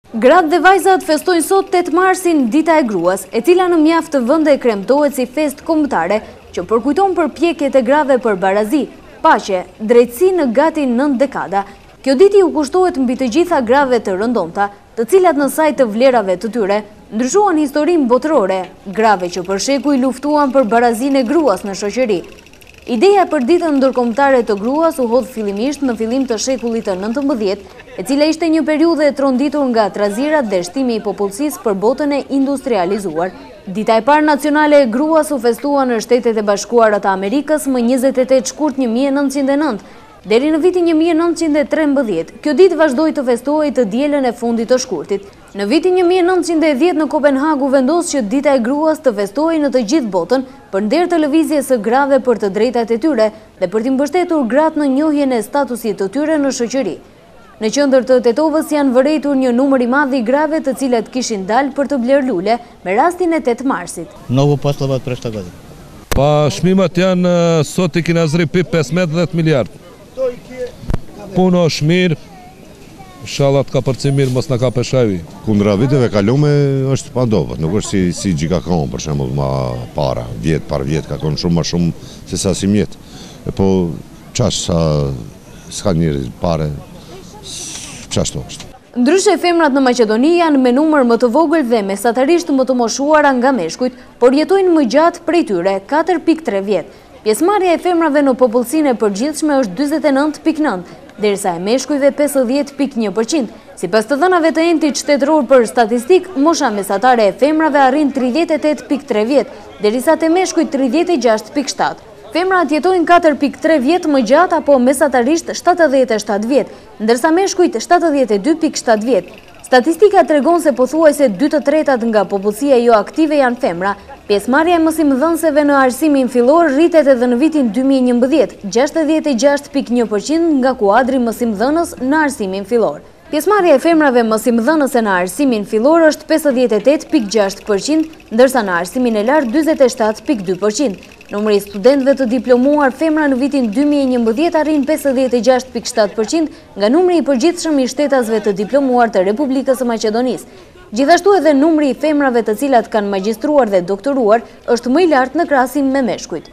Gratë dhe vajzat festojnë sot 8 marsin Dita e Gruas, e cila në mjaft të vende kremtohet si fest kombëtare që përkujton përpjekjet e grave për barazi, paqe, drejtësi në gati 9 dekada. Kjo ditë u kushtohet mbi të gjitha grave të rëndomta, të cilat në saj të vlerave të tyre ndryshuan historinë botërore, grave që për shekuj luftuan për barazinë e gruas në shoqëri. Ideja për ditën ndërkombëtare të gruas u hodh fillimisht në fillim të shekullit të 19, e cila ishte një periudhë e tronditur nga trazirat dhe shtimi i popullsisë për botën e industrializuar. Dita e parë nacionale e gruas u festua në Shtetet e Bashkuara të Amerikës më 28 shkurt 1909, deri në vitin 1913. Kjo ditë vazhdoi të festohej të dielën e fundit të shkurtit. Në vitin 1910 në Kopenhagu vendos që Dita e Gruas të festohej në të gjithë botën për nder të lëvizjes së grave për të drejtat e tyre dhe për t'i mbështetur gratë në njohjen e statusit të tyre në shoqëri. Në qendër të Tetovës janë vërejtur një numër i madh i grave të cilat kishin dalë për të bler lule me rastin e 8 marsit. Mnogo poslova od prošle godine. Pa shmimat janë sot i kina zri 15 miliard. Puno është mirë, inshallah ka përci mirë, mos në ka peshavi. Kundra viteve kalume është pa ndovët, nuk është si gjikakon, për shembull ma para, vjet par vjet, ka konë shumë ma shumë se sa si mjetë. Po qash sa s'ka njëri pare, qashtu është. Ndryshe femrat në Maqedoni janë me numër më të vogël dhe mesatarisht më të moshuara nga meshkujt, por jetojnë më gjatë prej tyre, 4.3 vjet. Pjesëmarrja e femrave në popullsinë e përgjithshme është 49.9, derisa e meshkujve 50.1%. Sipas të dhënave të entit shtetëror për statistik, mosha mesatare e femrave arrin 38.3 vjet, derisa te meshkujt 36.7. Femrat jetojnë 4.3 vjet më gjatë apo mesatarisht 77 vjet, ndërsa meshkujt 72.7 vjet. Statistika tregon se pothuajse 2/3 nga popullsia jo aktive janë femra. Pjesëmarrja e mësimdhënësve në arsimin fillor rritet edhe në vitin 2011, 66.1% nga kuadri mësimdhënës në arsimin fillor. Pjesëmarrja e femrave mësimdhënëse në arsimin fillor është 58.6%, ndërsa në arsimin e lartë 47.2%. Numri i studentëve të diplomuar femra në vitin 2011 arrin 56.7% nga numri i përgjithshëm i shtetasve të diplomuar të Republikës së Maqedonisë. Gjithashtu edhe numri i femrave të cilat kanë magjistruar dhe doktoruar është më i lartë në krahasim me meshkujt.